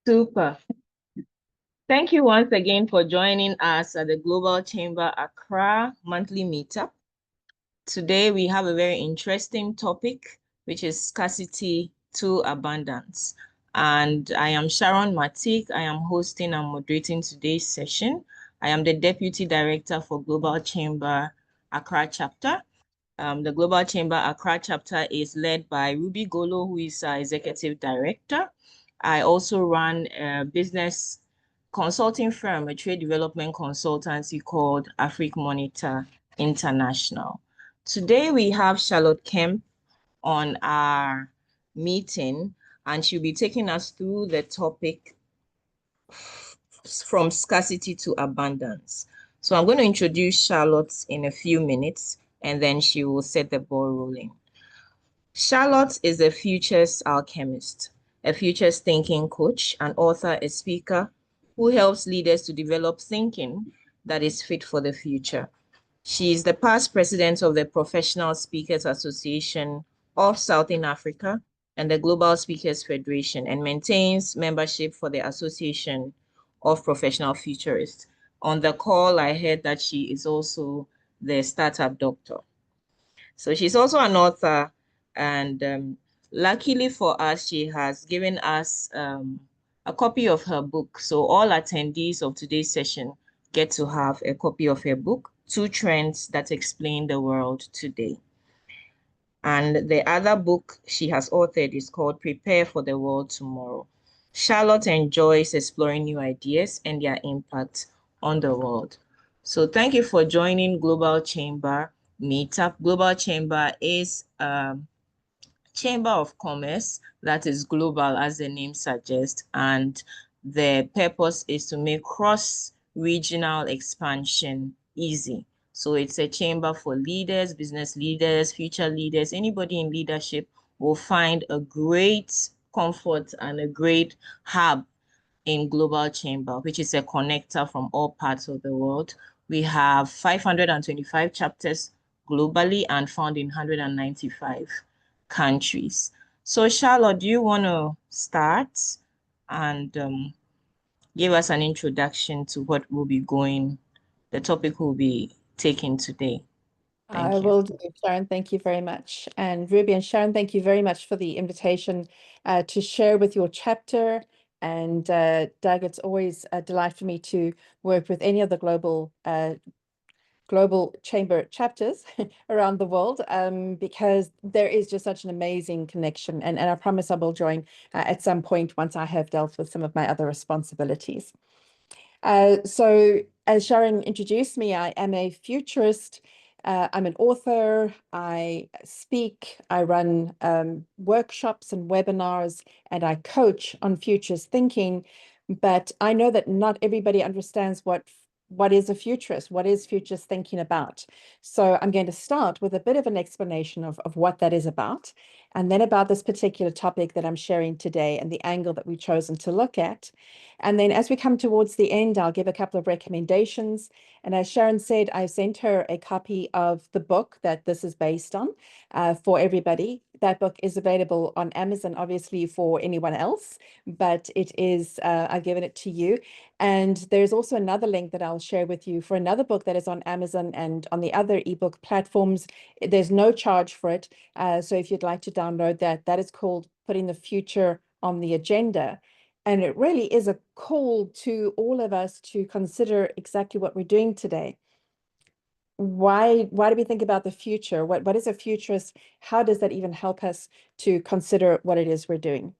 Super. Thank you once again for joining us at the Global Chamber Accra monthly meetup. Today we have a very interesting topic, which is scarcity to abundance. And I am Sharon Matik. I am hosting and moderating today's session. I am the Deputy Director for Global Chamber Accra chapter. The Global Chamber Accra chapter is led by Ruby Golo, who is our Executive Director. I also run a business consulting firm, a trade development consultancy called Africa Monitor International. Today we have Charlotte Kemp on our meeting, and she'll be taking us through the topic from scarcity to abundance. So I'm going to introduce Charlotte in a few minutes, and then she will set the ball rolling. Charlotte is a futures alchemist, a futures thinking coach, an author, a speaker who helps leaders to develop thinking that is fit for the future. She is the past president of the Professional Speakers Association of Southern Africa and the Global Speakers Federation, and maintains membership for the Association of Professional Futurists. On the call, I heard that she is also the startup doctor. So she's also an author, and luckily for us, she has given us a copy of her book. So all attendees of today's session get to have a copy of her book, Two Trends That Explain the World Today. And the other book she has authored is called Prepare for the World Tomorrow. Charlotte enjoys exploring new ideas and their impact on the world. So thank you for joining Global Chamber Meetup. Global Chamber is a chamber of commerce that is global, as the name suggests, and the purpose is to make cross-regional expansion easy. So it's a chamber for leaders, business leaders, future leaders, anybody in leadership will find a great comfort and a great hub in Global Chamber, which is a connector from all parts of the world. We have 525 chapters globally and found in 195 countries. So Charlotte, do you want to start and give us an introduction to what will be the topic we'll be taking today? I Thank you. will do, Sharon. Thank you very much. And Ruby and Sharon, thank you very much for the invitation to share with your chapter. And Doug, it's always a delight for me to work with any of the Global Chamber chapters around the world because there is just such an amazing connection. And I promise I will join at some point once I have dealt with some of my other responsibilities. So as Sharon introduced me, I am a futurist. I'm an author, I speak, I run workshops and webinars, and I coach on futures thinking. But I know that not everybody understands what is a futurist, what is futures thinking about. So I'm going to start with a bit of an explanation of what that is about, and then about this particular topic that I'm sharing today and the angle that we've chosen to look at. And then as we come towards the end, I'll give a couple of recommendations. And as Sharon said, I sent her a copy of the book that this is based on for everybody. That book is available on Amazon, obviously, for anyone else, but it is, I've given it to you. And there's also another link that I'll share with you for another book that is on Amazon and on the other ebook platforms. There's no charge for it. So if you'd like to download that, that is called Putting the Future on the Agenda. And it really is a call to all of us to consider exactly what we're doing today. Why do we think about the future? What is a futurist? How does that even help us to consider what it is we're doing?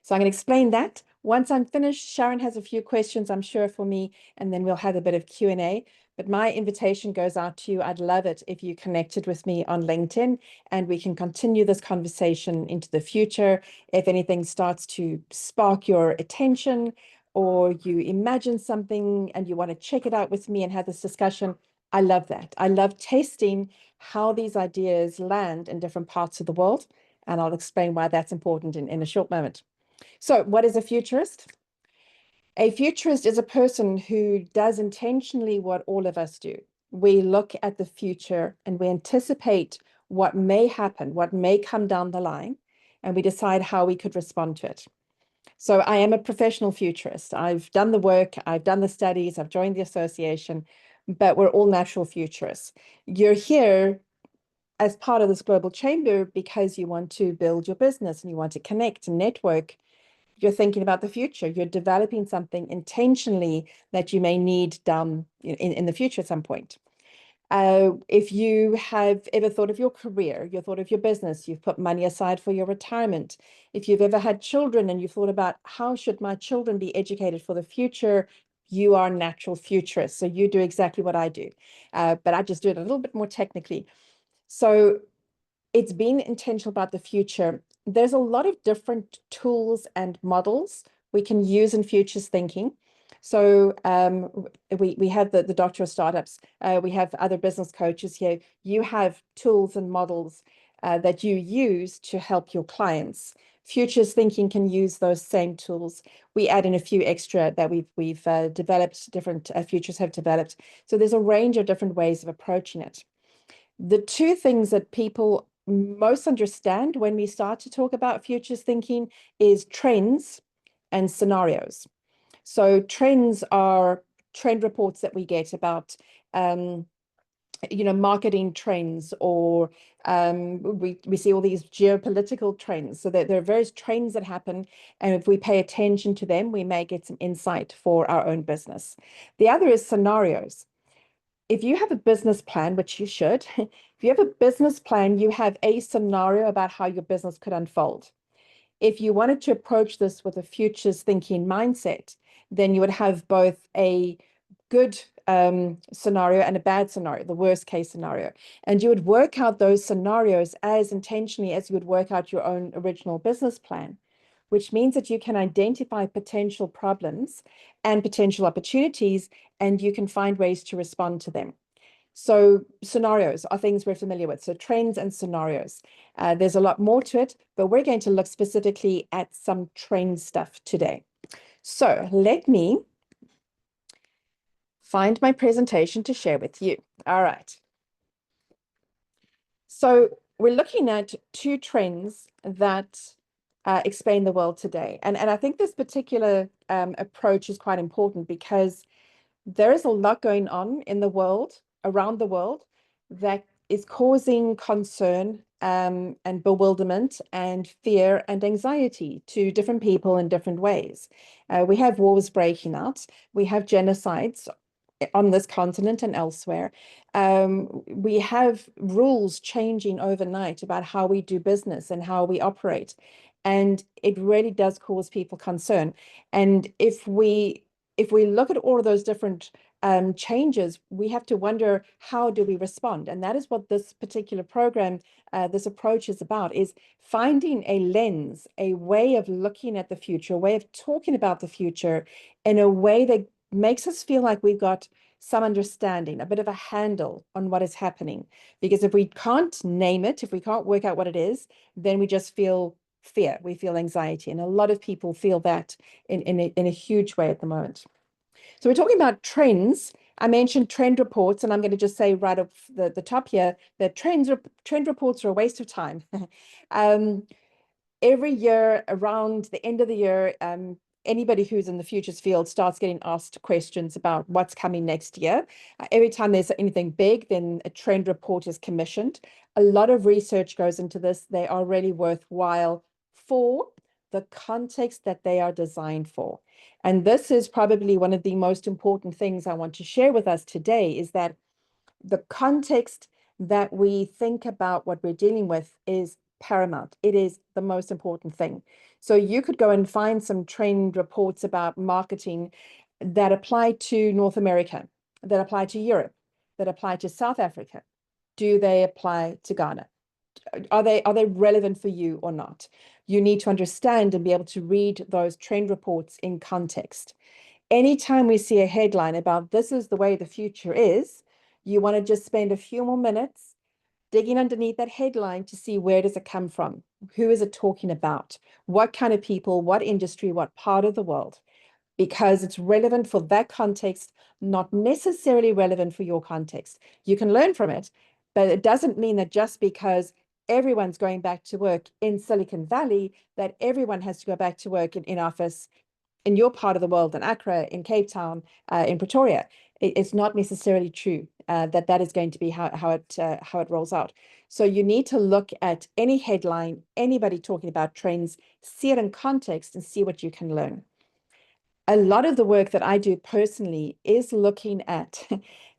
So I'm going to explain that. Once I'm finished, Sharon has a few questions, I'm sure, for me, and then we'll have a bit of Q&A. But my invitation goes out to you. I'd love it if you connected with me on LinkedIn and we can continue this conversation into the future. If anything starts to spark your attention or you imagine something and you want to check it out with me and have this discussion, I love that. I love testing how these ideas land in different parts of the world. And I'll explain why that's important in a short moment. So what is a futurist? A futurist is a person who does intentionally what all of us do. We look at the future and we anticipate what may happen, what may come down the line, and we decide how we could respond to it. So I am a professional futurist. I've done the work, I've done the studies, I've joined the association, but we're all natural futurists. You're here as part of this global chamber because you want to build your business and you want to connect and network. You're thinking about the future. You're developing something intentionally that you may need down in the future at some point. If you have ever thought of your career, you thought of your business, you've put money aside for your retirement. If you've ever had children and you've thought about how should my children be educated for the future, you are a natural futurist. So you do exactly what I do, but I just do it a little bit more technically. So it's being intentional about the future. There's a lot of different tools and models we can use in futures thinking. So we have the Doctor of Startups. We have other business coaches here. You have tools and models that you use to help your clients. Futures thinking can use those same tools. We add in a few extra that we've developed, different futures have developed. So there's a range of different ways of approaching it. The two things that people most understand when we start to talk about futures thinking is trends and scenarios. So trends are trend reports that we get about marketing trends, or we see all these geopolitical trends. So there are various trends that happen, and if we pay attention to them, we may get some insight for our own business. The other is scenarios. If you have a business plan, which you should, if you have a business plan, you have a scenario about how your business could unfold. If you wanted to approach this with a futures thinking mindset, then you would have both a good scenario and a bad scenario, the worst case scenario. And you would work out those scenarios as intentionally as you would work out your own original business plan, which means that you can identify potential problems and potential opportunities, and you can find ways to respond to them. So scenarios are things we're familiar with. So trends and scenarios. There's a lot more to it, but we're going to look specifically at some trend stuff today. So let me find my presentation to share with you. All right. So we're looking at two trends that explain the world today. And I think this particular approach is quite important because there is a lot going on in the world, around the world, that is causing concern and bewilderment and fear and anxiety to different people in different ways. We have wars breaking out. We have genocides on this continent and elsewhere. We have rules changing overnight about how we do business and how we operate. And it really does cause people concern. And if we look at all of those different changes, we have to wonder, how do we respond? And that is what this particular program, this approach is about, is finding a lens, a way of looking at the future, a way of talking about the future in a way that makes us feel like we've got some understanding, a bit of a handle on what is happening. Because if we can't name it, if we can't work out what it is, then we just feel fear, we feel anxiety. And a lot of people feel that in a huge way at the moment. So we're talking about trends. I mentioned trend reports, and I'm going to just say right off the top here that trend reports are a waste of time. Every year around the end of the year, anybody who's in the futures field starts getting asked questions about what's coming next year. Every time there's anything big, then a trend report is commissioned. A lot of research goes into this. They are really worthwhile for the context that they are designed for. And this is probably one of the most important things I want to share with us today, is that the context that we think about what we're dealing with is paramount. It is the most important thing. So you could go and find some trend reports about marketing that apply to North America, that apply to Europe, that apply to South Africa. Do they apply to Ghana? Are they relevant for you or not? You need to understand and be able to read those trend reports in context. Anytime we see a headline about this is the way the future is, you want to just spend a few more minutes digging underneath that headline to see, where does it come from? Who is it talking about? What kind of people, what industry, what part of the world? Because it's relevant for that context, not necessarily relevant for your context. You can learn from it, but it doesn't mean that just because everyone's going back to work in Silicon Valley, that everyone has to go back to work in office in your part of the world, in Accra, in Cape Town, in Pretoria. It's not necessarily true that is going to be how it rolls out. So you need to look at any headline, anybody talking about trends, see it in context and see what you can learn. A lot of the work that I do personally is looking at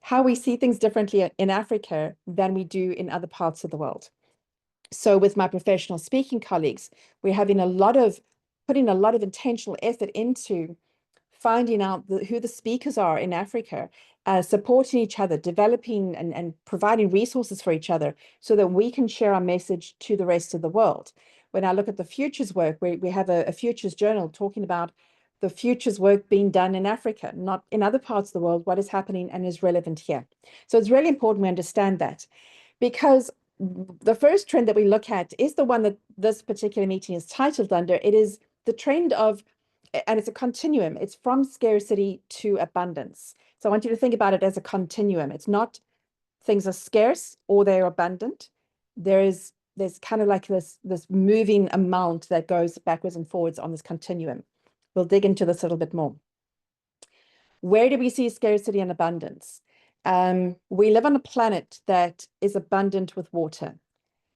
how we see things differently in Africa than we do in other parts of the world. So with my professional speaking colleagues, we're having putting a lot of intentional effort into finding out who the speakers are in Africa, supporting each other, developing and providing resources for each other so that we can share our message to the rest of the world. When I look at the futures work, we have a futures journal talking about the futures work being done in Africa, not in other parts of the world, what is happening and is relevant here. So it's really important we understand that, because the first trend that we look at is the one that this particular meeting is titled under. It is the trend of, and it's a continuum, it's from scarcity to abundance. So I want you to think about it as a continuum. It's not things are scarce or they're abundant. There's kind of like this moving amount that goes backwards and forwards on this continuum. We'll dig into this a little bit more. Where do we see scarcity and abundance? We live on a planet that is abundant with water.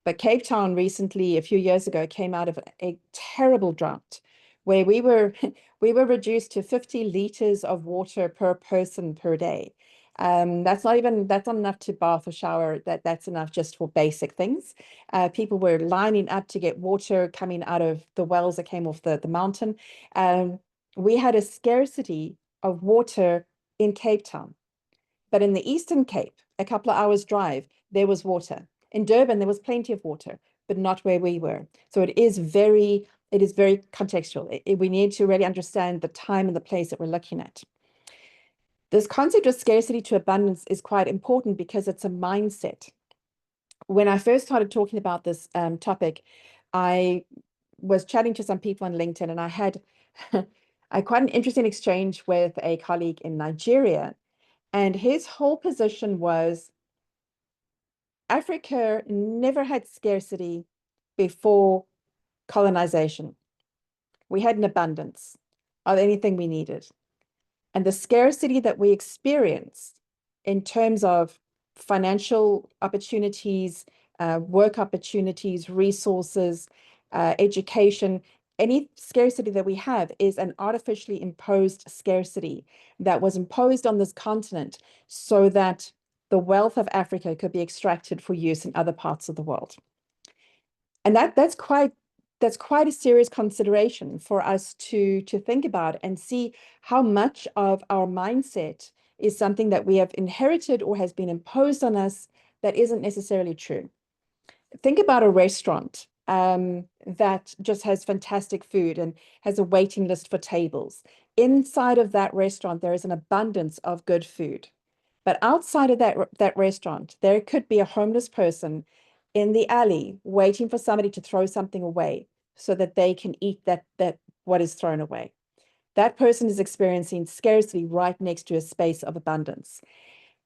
But Cape Town recently, a few years ago, came out of a terrible drought where we were reduced to 50 liters of water per person per day. That's not enough to bath or shower. That's enough just for basic things. People were lining up to get water coming out of the wells that came off the mountain. We had a scarcity of water in Cape Town. But in the Eastern Cape, a couple of hours drive, there was water. In Durban, there was plenty of water, but not where we were. So it is very contextual. We need to really understand the time and the place that we're looking at. This concept of scarcity to abundance is quite important because it's a mindset. When I first started talking about this topic, I was chatting to some people on LinkedIn, and I had quite an interesting exchange with a colleague in Nigeria. And his whole position was Africa never had scarcity before colonization. We had an abundance of anything we needed. And the scarcity that we experienced in terms of financial opportunities, work opportunities, resources, education, any scarcity that we have is an artificially imposed scarcity that was imposed on this continent so that the wealth of Africa could be extracted for use in other parts of the world. And that's quite a serious consideration for us to think about and see how much of our mindset is something that we have inherited or has been imposed on us that isn't necessarily true. Think about a restaurant that just has fantastic food and has a waiting list for tables. Inside of that restaurant, there is an abundance of good food. But outside of that restaurant, there could be a homeless person in the alley waiting for somebody to throw something away so that they can eat that what is thrown away. That person is experiencing scarcity right next to a space of abundance.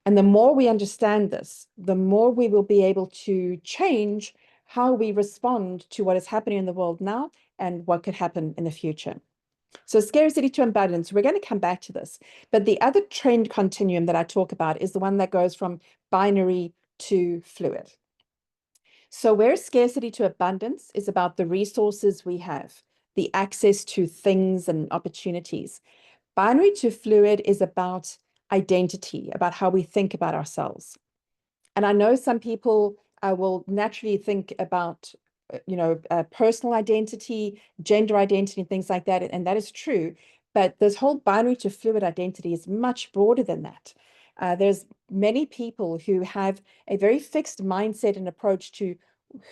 And the more we understand this, the more we will be able to change how we respond to what is happening in the world now and what could happen in the future. So scarcity to abundance, we're going to come back to this. But the other trend continuum that I talk about is the one that goes from binary to fluid. So where scarcity to abundance is about the resources we have, the access to things and opportunities. Binary to fluid is about identity, about how we think about ourselves. And I know some people will naturally think about, personal identity, gender identity, and things like that. And that is true. But this whole binary to fluid identity is much broader than that. There's many people who have a very fixed mindset and approach to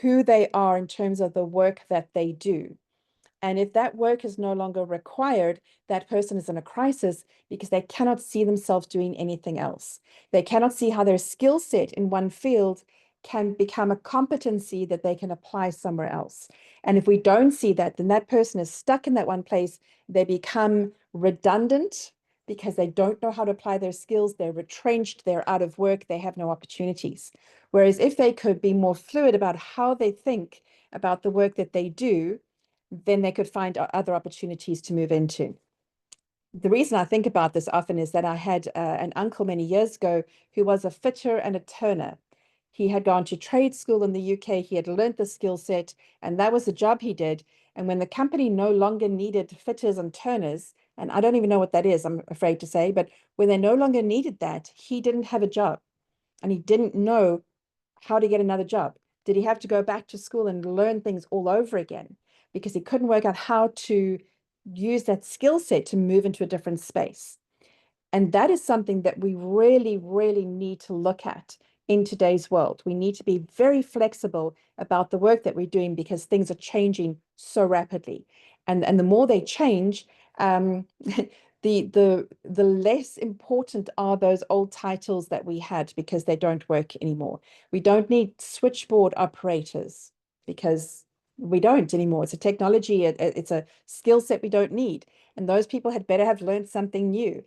who they are in terms of the work that they do. And if that work is no longer required, that person is in a crisis because they cannot see themselves doing anything else. They cannot see how their skill set in one field can become a competency that they can apply somewhere else. And if we don't see that, then that person is stuck in that one place. They become redundant. because they don't know how to apply their skills. They're retrenched, they're out of work, they have no opportunities. Whereas if they could be more fluid about how they think about the work that they do, then they could find other opportunities to move into. The reason I think about this often is that I had an uncle many years ago who was a fitter and a turner. He had gone to trade school in the UK. He had learned the skill set, and that was the job he did. And when the company no longer needed fitters and turners, and I don't even know what that is, I'm afraid to say, but when they no longer needed that, he didn't have a job and he didn't know how to get another job. Did he have to go back to school and learn things all over again? Because he couldn't work out how to use that skill set to move into a different space. And that is something that we really, really need to look at in today's world. We need to be very flexible about the work that we're doing because things are changing so rapidly. And the more they change, the less important are those old titles that we had because they don't work anymore. We don't need switchboard operators because we don't anymore. It's a technology, it's a skill set we don't need. And those people had better have learned something new.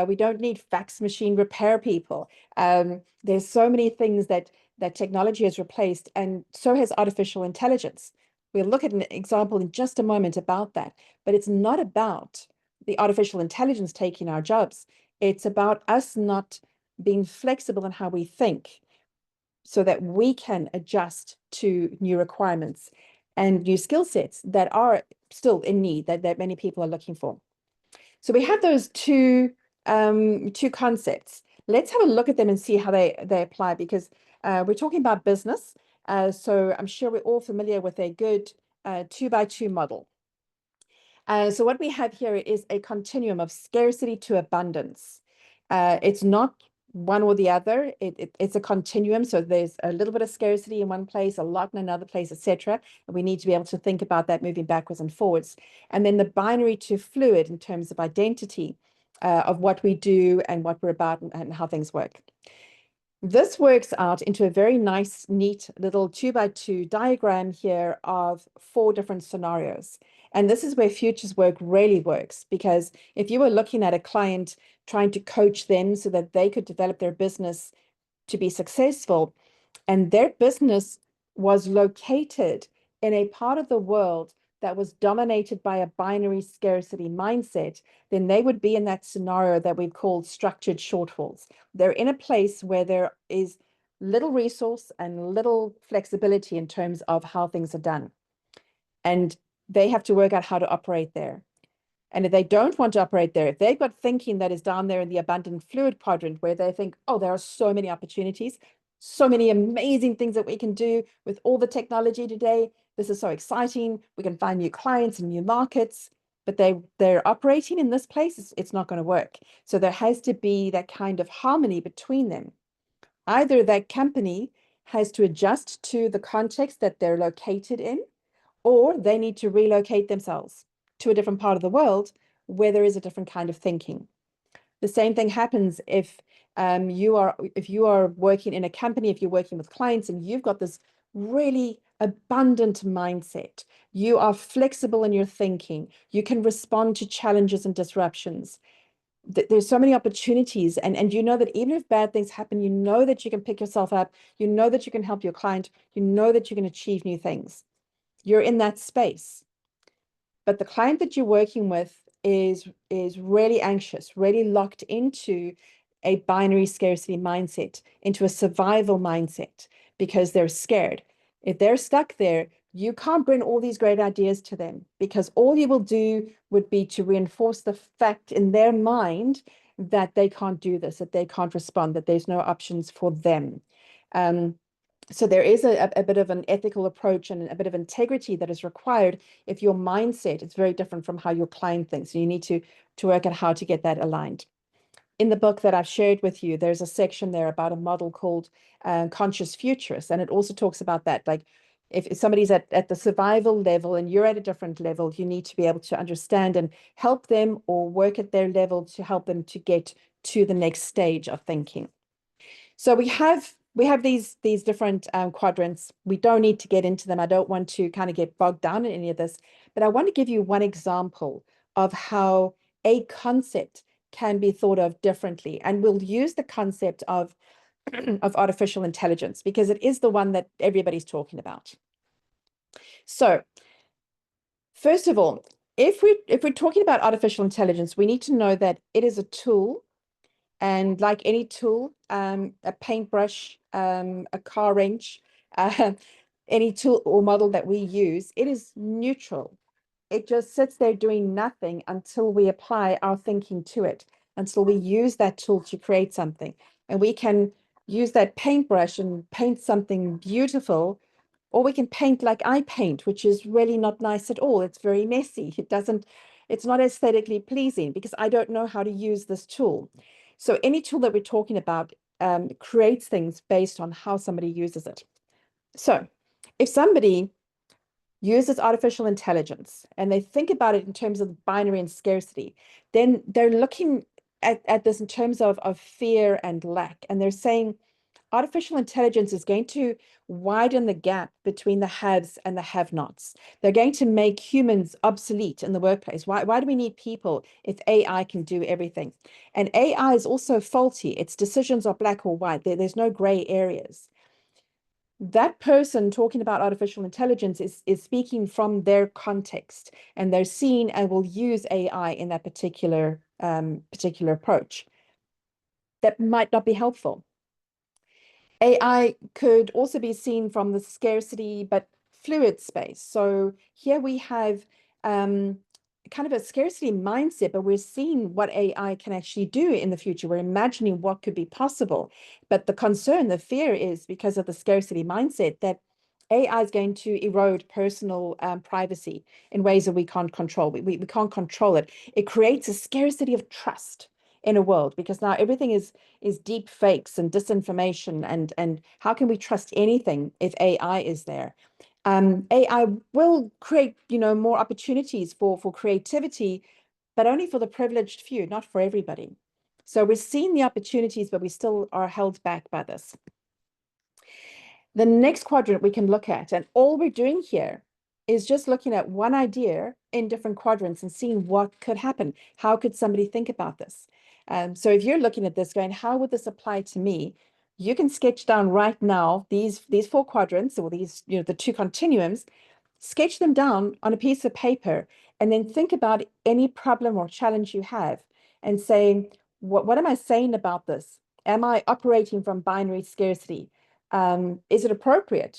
We don't need fax machine repair people. There's so many things that technology has replaced, and so has artificial intelligence. We'll look at an example in just a moment about that, but it's not about the artificial intelligence taking our jobs. It's about us not being flexible in how we think so that we can adjust to new requirements and new skill sets that are still in need, that many people are looking for. So we have those two concepts. Let's have a look at them and see how they apply, because we're talking about business. So I'm sure we're all familiar with a good 2x2 model. So what we have here is a continuum of scarcity to abundance. It's not one or the other. It's a continuum. So there's a little bit of scarcity in one place, a lot in another place, etc. And we need to be able to think about that moving backwards and forwards. And then the binary to fluid in terms of identity of what we do and what we're about and how things work. This works out into a very nice, neat little 2x2 diagram here of 4 different scenarios. And this is where futures work really works, because if you were looking at a client trying to coach them so that they could develop their business to be successful, and their business was located in a part of the world that was dominated by a binary scarcity mindset, then they would be in that scenario that we've called structured shortfalls. They're in a place where there is little resource and little flexibility in terms of how things are done. And they have to work out how to operate there. And if they don't want to operate there, if they've got thinking that is down there in the abundant fluid quadrant where they think, oh, there are so many opportunities, so many amazing things that we can do with all the technology today. This is so exciting. We can find new clients and new markets, but they're operating in this place. It's not going to work. So there has to be that kind of harmony between them. Either that company has to adjust to the context that they're located in, or they need to relocate themselves to a different part of the world where there is a different kind of thinking. The same thing happens if you are working in a company, if you're working with clients and you've got this really abundant mindset, you are flexible in your thinking, you can respond to challenges and disruptions. There's so many opportunities, and you know that even if bad things happen, you know that you can pick yourself up, you know that you can help your client, you know that you can achieve new things. You're in that space. But the client that you're working with is really anxious, really locked into a binary scarcity mindset, into a survival mindset, because they're scared. If they're stuck there, you can't bring all these great ideas to them, because all you will do would be to reinforce the fact in their mind that they can't do this, that they can't respond, that there's no options for them. So there is a bit of an ethical approach and a bit of integrity that is required if your mindset is very different from how your client thinks. So you need to work out how to get that aligned. In the book that I've shared with you, there's a section there about a model called conscious futurist. And it also talks about that. Like if somebody's at the survival level and you're at a different level, you need to be able to understand and help them or work at their level to help them to get to the next stage of thinking. So we have these different quadrants. We don't need to get into them. I don't want to kind of get bogged down in any of this, but I want to give you one example of how a concept can be thought of differently. And we'll use the concept of artificial intelligence because it is the one that everybody's talking about. So first of all, if we're talking about artificial intelligence, we need to know that it is a tool, and like any tool, a paintbrush, a car wrench, any tool or model that we use, it is neutral. It just sits there doing nothing until we apply our thinking to it, until we use that tool to create something. And we can use that paintbrush and paint something beautiful, or we can paint like I paint, which is really not nice at all. It's very messy. It's not aesthetically pleasing because I don't know how to use this tool. So any tool that we're talking about creates things based on how somebody uses it. So if somebody uses artificial intelligence and they think about it in terms of binary and scarcity, then they're looking at this in terms of fear and lack. And they're saying, artificial intelligence is going to widen the gap between the haves and the have-nots. They're going to make humans obsolete in the workplace. Why do we need people if AI can do everything? And AI is also faulty. Its decisions are black or white. There's no gray areas. That person talking about artificial intelligence is speaking from their context, and they're seeing and will use AI in that particular approach. That might not be helpful. AI could also be seen from the scarcity but fluid space. So here we have kind of a scarcity mindset, but we're seeing what AI can actually do in the future. We're imagining what could be possible. But the concern, the fear is because of the scarcity mindset that AI is going to erode personal privacy in ways that we can't control. We can't control it. It creates a scarcity of trust in a world because now everything is deep fakes and disinformation, and how can we trust anything if AI is there? AI will create, more opportunities for creativity, but only for the privileged few, not for everybody. So we're seeing the opportunities, but we still are held back by this. The next quadrant we can look at, and all we're doing here is just looking at one idea in different quadrants and seeing what could happen. How could somebody think about this? So if you're looking at this going, how would this apply to me? You can sketch down right now these 4 quadrants, or these, the 2 continuums, sketch them down on a piece of paper, and then think about any problem or challenge you have and say, what am I saying about this? Am I operating from binary scarcity? Is it appropriate?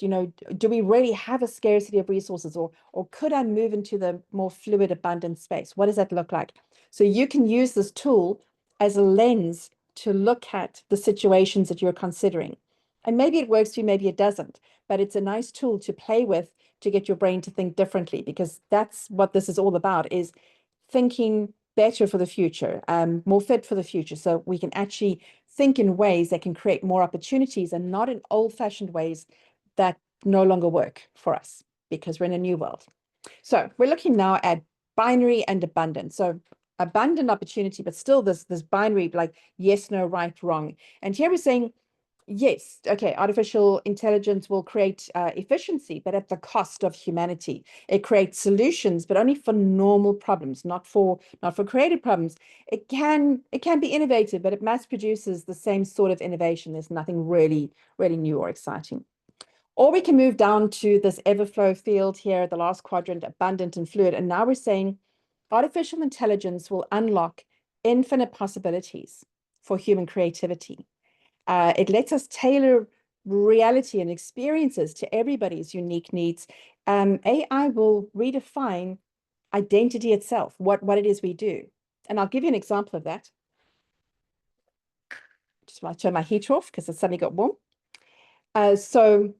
Do we really have a scarcity of resources, or could I move into the more fluid, abundant space? What does that look like? So you can use this tool as a lens to look at the situations that you're considering. And maybe it works for you, maybe it doesn't, but it's a nice tool to play with to get your brain to think differently, because that's what this is all about, is thinking better for the future, more fit for the future, so we can actually think in ways that can create more opportunities and not in old-fashioned ways that no longer work for us because we're in a new world. So we're looking now at binary and abundant. So abundant opportunity, but still this binary, like yes, no, right, wrong. And here we're saying, yes, okay, artificial intelligence will create efficiency, but at the cost of humanity. It creates solutions, but only for normal problems, not for creative problems. It can be innovative, but it mass produces the same sort of innovation. There's nothing really, really new or exciting. Or we can move down to this everflow field here, the last quadrant, abundant and fluid. And now we're saying artificial intelligence will unlock infinite possibilities for human creativity. It lets us tailor reality and experiences to everybody's unique needs. AI will redefine identity itself, what it is we do. And I'll give you an example of that. Just want to turn my heat off because it suddenly got warm. So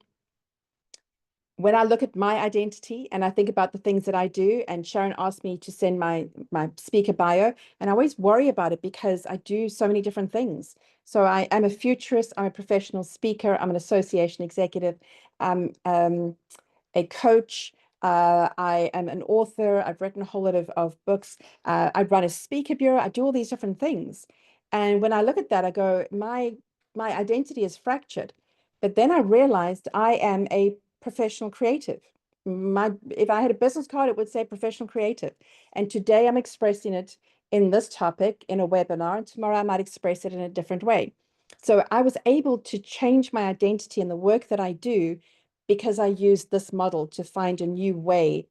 when I look at my identity and I think about the things that I do, and Sharon asked me to send my speaker bio, and I always worry about it because I do so many different things. So I am a futurist, I'm a professional speaker, I'm an association executive, I'm a coach, I am an author, I've written a whole lot of books, I run a speaker bureau, I do all these different things. And when I look at that, I go, my identity is fractured. But then I realized I am a professional creative. If I had a business card, it would say professional creative. And today I'm expressing it in this topic in a webinar, and tomorrow I might express it in a different way. So I was able to change my identity in the work that I do because I used this model to find a new way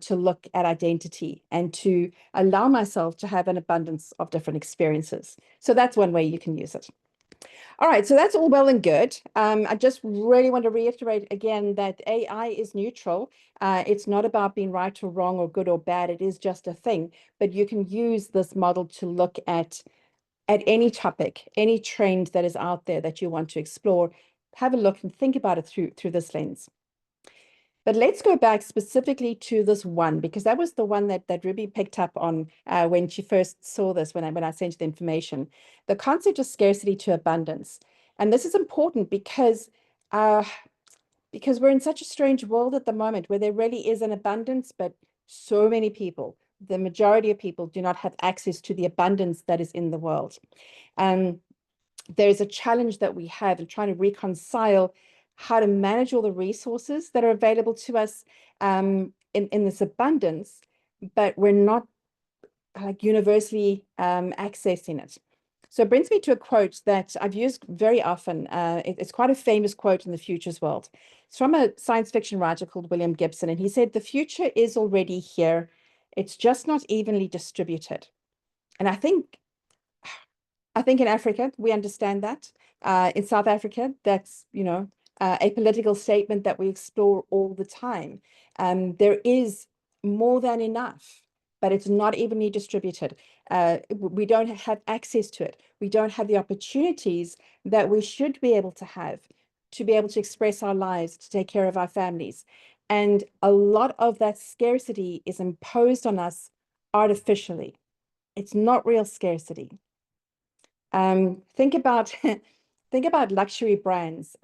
to look at identity and to allow myself to have an abundance of different experiences. So that's one way you can use it. All right, so that's all well and good. I just really want to reiterate again that AI is neutral. It's not about being right or wrong or good or bad. It is just a thing. But you can use this model to look at any topic, any trend that is out there that you want to explore. Have a look and think about it through this lens. But let's go back specifically to this one, because that was the one that Ruby picked up on when she first saw this, when I sent you the information. The concept of scarcity to abundance. And this is important because we're in such a strange world at the moment where there really is an abundance, but so many people, the majority of people, do not have access to the abundance that is in the world. There's a challenge that we have in trying to reconcile how to manage all the resources that are available to us in this abundance, but we're not like universally accessing it. So it brings me to a quote that I've used very often. It's quite a famous quote in the futures world. It's from a science fiction writer called William Gibson, and he said, "The future is already here. It's just not evenly distributed." And I think in Africa, we understand that. In South Africa, that's, a political statement that we explore all the time. There is more than enough, but it's not evenly distributed. We don't have access to it. We don't have the opportunities that we should be able to express our lives, to take care of our families. And a lot of that scarcity is imposed on us artificially. It's not real scarcity. Think about luxury brands.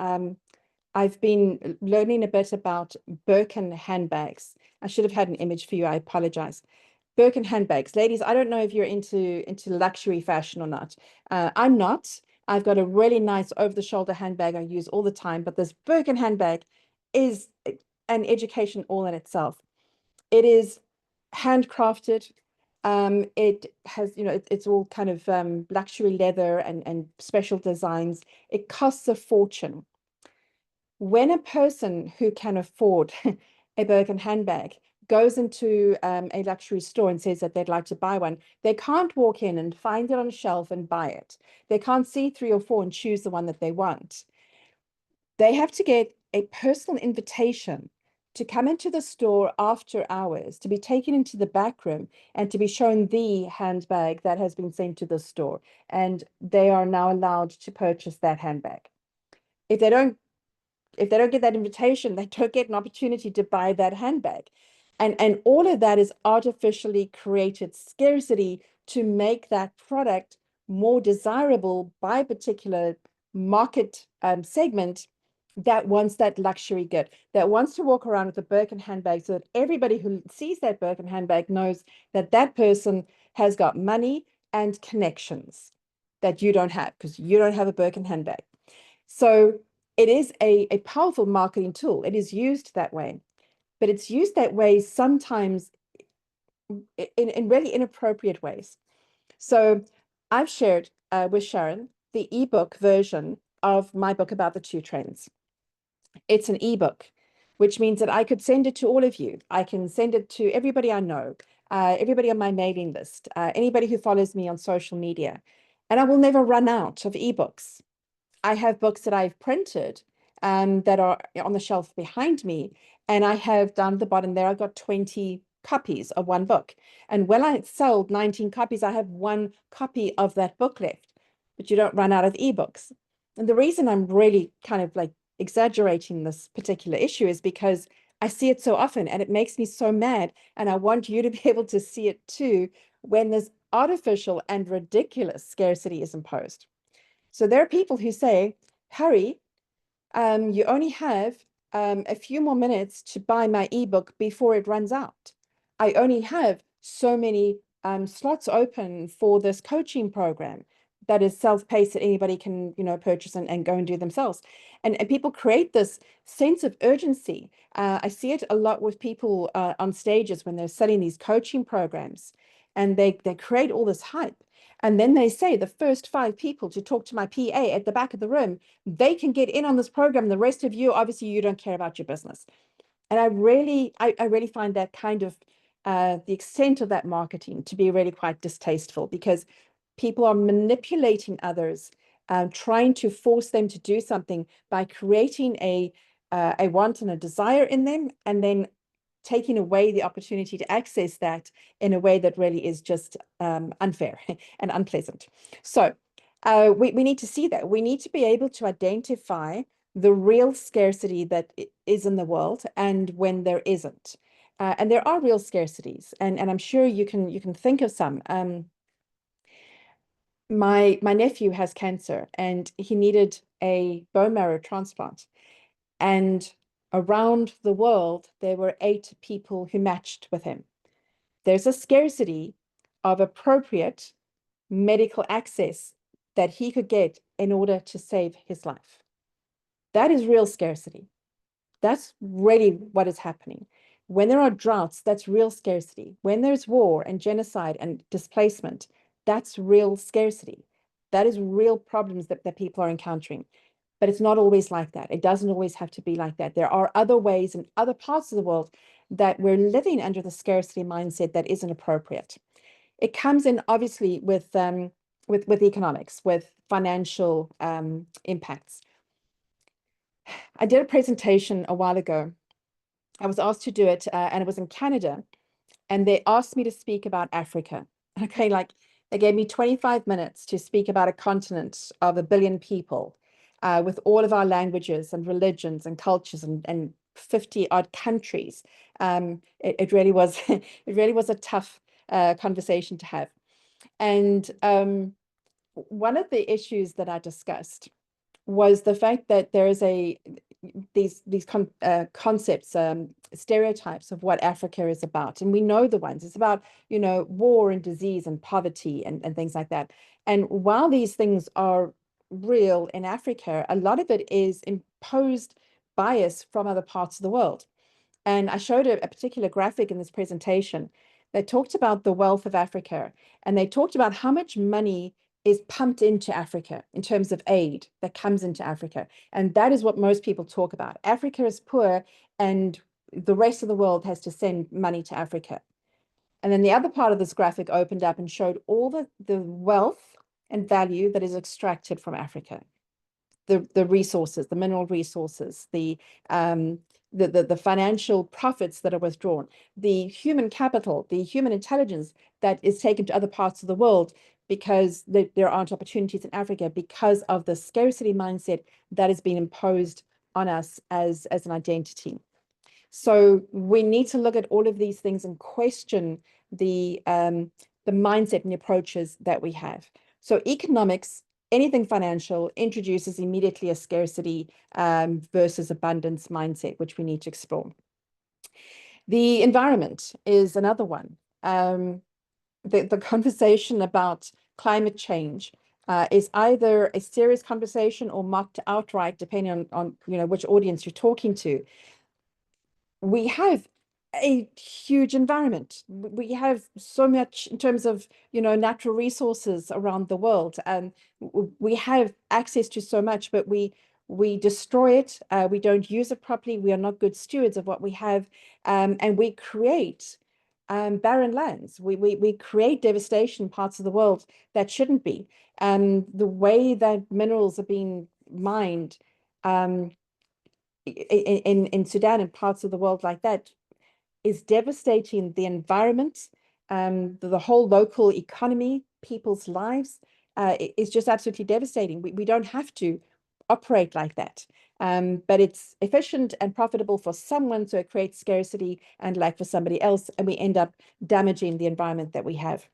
I've been learning a bit about Birkin handbags. I should have had an image for you. I apologize. Birkin handbags. Ladies, I don't know if you're into luxury fashion or not. I'm not. I've got a really nice over-the-shoulder handbag I use all the time, but this Birkin handbag is an education all in itself. It is handcrafted. It has, it's all kind of luxury leather and special designs. It costs a fortune. When a person who can afford a Birkin handbag goes into a luxury store and says that they'd like to buy one, they can't walk in and find it on a shelf and buy it. They can't see 3 or 4 and choose the one that they want. They have to get a personal invitation to come into the store after hours, to be taken into the back room and to be shown the handbag that has been sent to the store. And they are now allowed to purchase that handbag. If they don't get that invitation, they don't get an opportunity to buy that handbag. And all of that is artificially created scarcity to make that product more desirable by a particular market segment that wants that luxury good, that wants to walk around with a Birkin handbag so that everybody who sees that Birkin handbag knows that that person has got money and connections that you don't have because you don't have a Birkin handbag. So it is a powerful marketing tool. It is used that way, but it's used that way sometimes in really inappropriate ways. So I've shared with Sharon the ebook version of my book about the 2 trends. It's an ebook, which means that I could send it to all of you. I can send it to everybody I know, everybody on my mailing list, anybody who follows me on social media, and I will never run out of ebooks. I have books that I've printed that are on the shelf behind me, and I have down at the bottom there, I've got 20 copies of one book. And when I sold 19 copies, I have 1 copy of that book left, but you don't run out of ebooks. And the reason I'm really kind of like exaggerating this particular issue is because I see it so often and it makes me so mad. And I want you to be able to see it too when this artificial and ridiculous scarcity is imposed. So there are people who say, Harry, you only have a few more minutes to buy my ebook before it runs out. I only have so many slots open for this coaching program that is self-paced that anybody can, purchase and go and do themselves. And people create this sense of urgency. I see it a lot with people on stages when they're selling these coaching programs. and they create all this hype. And then they say the first 5 people to talk to my PA at the back of the room, they can get in on this program. The rest of you, obviously, you don't care about your business. And I really find that kind of the extent of that marketing to be really quite distasteful, because people are manipulating others, trying to force them to do something by creating a want and a desire in them, and then taking away the opportunity to access that in a way that really is just unfair and unpleasant. So we need to see that. We need to be able to identify the real scarcity that is in the world and when there isn't. And there are real scarcities, and I'm sure you can think of some. My nephew has cancer, and he needed a bone marrow transplant. And around the world, there were 8 people who matched with him. There's a scarcity of appropriate medical access that he could get in order to save his life. That is real scarcity. That's really what is happening. When there are droughts, that's real scarcity. When there's war and genocide and displacement, that's real scarcity. That is real problems that people are encountering. But it's not always like that. It doesn't always have to be like that. There are other ways in other parts of the world that we're living under the scarcity mindset that isn't appropriate. It comes in obviously with economics, with financial impacts. I did a presentation a while ago. I was asked to do it, and it was in Canada, and they asked me to speak about Africa. Okay, like they gave me 25 minutes to speak about a continent of 1 billion people, with all of our languages and religions and cultures and 50 odd countries. It really was it really was a tough conversation to have. And one of the issues that I discussed was the fact that there is these concepts, stereotypes of what Africa is about. And we know the ones. It's about, war and disease and poverty and things like that. And while these things are real in Africa, a lot of it is imposed bias from other parts of the world. And I showed a particular graphic in this presentation that talked about the wealth of Africa. And they talked about how much money is pumped into Africa in terms of aid that comes into Africa. And that is what most people talk about. Africa is poor, and the rest of the world has to send money to Africa. And then the other part of this graphic opened up and showed all the wealth and value that is extracted from Africa. The resources, the mineral resources, the financial profits that are withdrawn, the human capital, the human intelligence that is taken to other parts of the world, because there aren't opportunities in Africa because of the scarcity mindset that has been imposed on us as an identity. So we need to look at all of these things and question the mindset and the approaches that we have. So economics, anything financial, introduces immediately a scarcity versus abundance mindset, which we need to explore. The environment is another one. The conversation about climate change is either a serious conversation or mocked outright, depending on which audience you're talking to. We have a huge environment. We have so much in terms of natural resources around the world, and we have access to so much, but we destroy it. We don't use it properly. We are not good stewards of what we have, and we create barren lands. We create devastation in parts of the world that shouldn't be. The way that minerals are being mined in Sudan and parts of the world like that is devastating the environment, the whole local economy, people's lives. Is just absolutely devastating. We don't have to operate like that. But it's efficient and profitable for someone, so it creates scarcity and lack for somebody else, and we end up damaging the environment that we have.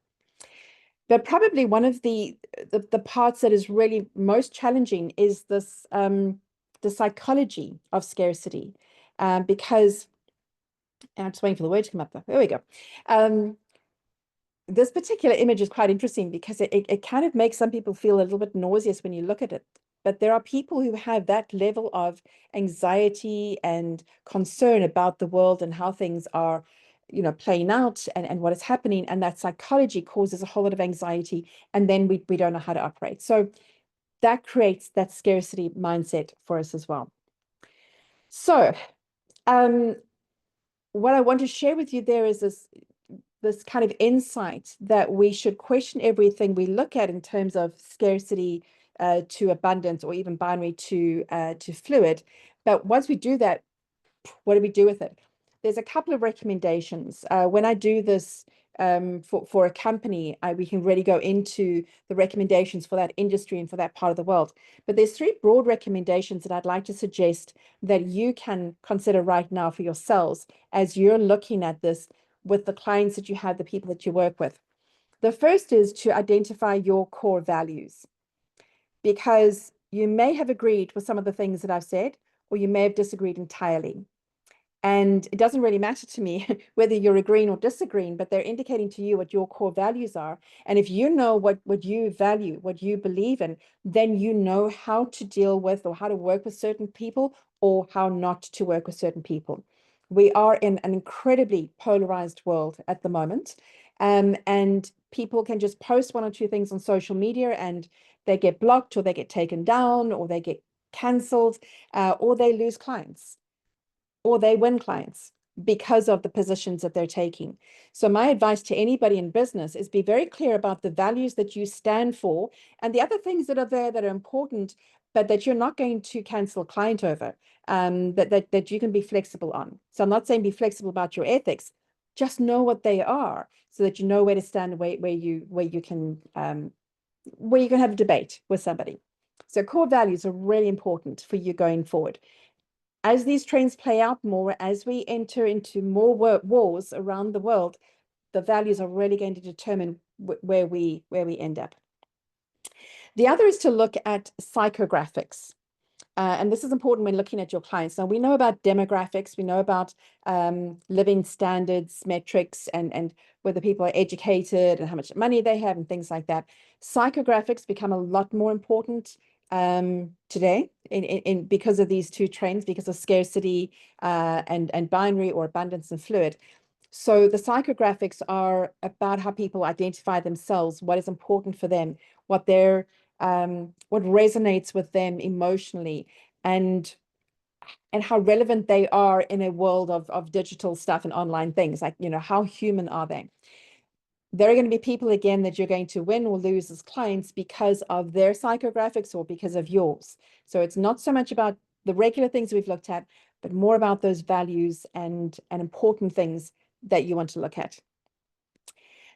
But probably one of the parts that is really most challenging is this the psychology of scarcity, because I'm just waiting for the word to come up there. There we go. This particular image is quite interesting because it kind of makes some people feel a little bit nauseous when you look at it. But there are people who have that level of anxiety and concern about the world and how things are playing out and what is happening. And that psychology causes a whole lot of anxiety. And then we don't know how to operate. So that creates that scarcity mindset for us as well. So what I want to share with you there is this kind of insight that we should question everything we look at in terms of scarcity to abundance, or even binary to fluid. But once we do that, what do we do with it? There's a couple of recommendations. When I do this for a company, we can really go into the recommendations for that industry and for that part of the world. But there's 3 broad recommendations that I'd like to suggest that you can consider right now for yourselves as you're looking at this with the clients that you have, the people that you work with. The first is to identify your core values, because you may have agreed with some of the things that I've said, or you may have disagreed entirely. And it doesn't really matter to me whether you're agreeing or disagreeing, but they're indicating to you what your core values are. And if you know what you value, what you believe in, then you know how to deal with or how to work with certain people, or how not to work with certain people. We are in an incredibly polarized world at the moment. And people can just post 1 or 2 things on social media and they get blocked, or they get taken down, or they get canceled, or they lose clients, or they win clients because of the positions that they're taking. So my advice to anybody in business is be very clear about the values that you stand for and the other things that are there that are important, but that you're not going to cancel a client over, that you can be flexible on. So I'm not saying be flexible about your ethics, just know what they are so that you know where to stand, where you can have a debate with somebody. So core values are really important for you going forward. As these trends play out more, as we enter into more wars around the world, the values are really going to determine where we end up. The other is to look at psychographics. And this is important when looking at your clients. Now, we know about demographics, we know about living standards, metrics, and whether people are educated and how much money they have and things like that. Psychographics become a lot more important today because of these 2 trends, because of scarcity and binary, or abundance and fluid. So the psychographics are about how people identify themselves, what is important for them, what resonates with them emotionally, and how relevant they are in a world of digital stuff and online things. Like, how human are they? There are going to be people, again, that you're going to win or lose as clients because of their psychographics or because of yours. So it's not so much about the regular things we've looked at, but more about those values and important things that you want to look at.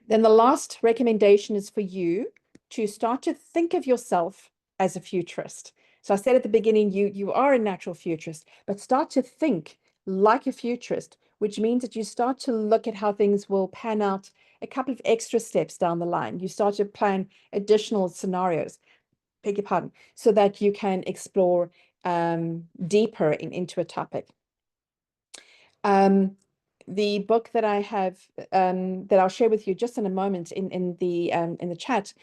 Then the last recommendation is for you to start to think of yourself as a futurist. So I said at the beginning, you are a natural futurist, but start to think like a futurist, which means that you start to look at how things will pan out a couple of extra steps down the line. You start to plan additional scenarios, beg your pardon, so that you can explore deeper into a topic. The book that I have that I'll share with you just in a moment in the chat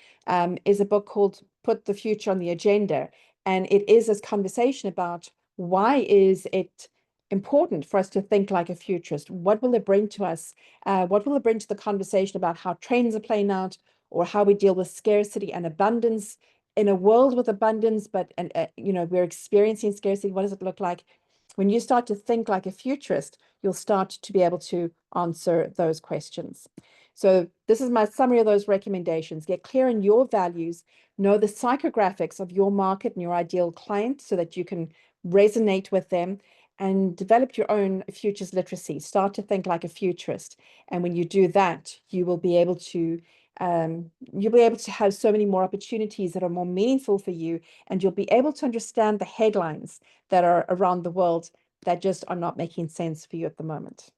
is a book called Put the Future on the Agenda. And it is this conversation about why is it important for us to think like a futurist? What will it bring to us? What will it bring to the conversation about how trends are playing out, or how we deal with scarcity and abundance in a world with abundance, but we're experiencing scarcity? What does it look like? When you start to think like a futurist, you'll start to be able to answer those questions. So this is my summary of those recommendations. Get clear on your values, know the psychographics of your market and your ideal client so that you can resonate with them, and develop your own futures literacy. Start to think like a futurist. And when you do that, you will be able to have so many more opportunities that are more meaningful for you, and you'll be able to understand the headlines that are around the world that just are not making sense for you at the moment.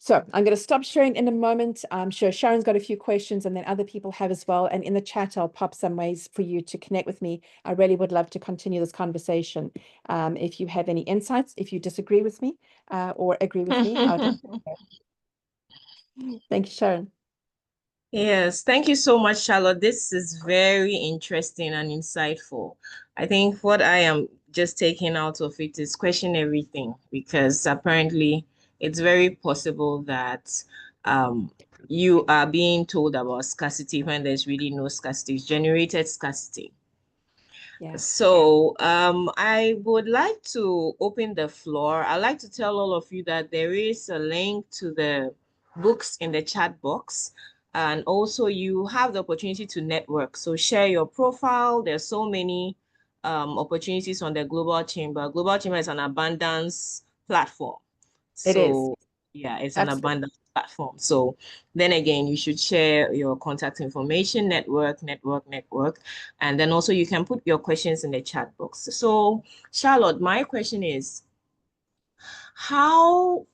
So I'm going to stop sharing in a moment. I'm sure Sharon's got a few questions, and then other people have as well. And in the chat, I'll pop some ways for you to connect with me. I really would love to continue this conversation. If you have any insights, if you disagree with me or agree with me, I'll just... Thank you, Sharon. Yes, thank you so much, Charlotte. This is very interesting and insightful. I think what I am just taking out of it is question everything, because apparently it's very possible that you are being told about scarcity when there's really no scarcity. It's generated scarcity. Yeah. So I would like to open the floor. I'd like to tell all of you that there is a link to the books in the chat box. And also you have the opportunity to network. So share your profile. There's so many opportunities on the Global Chamber. Global Chamber is an abundance platform. It is. So yeah, it's an Absolutely. abundance platform. So then again, you should share your contact information, network. And then also you can put your questions in the chat box. So Charlotte, my question is, how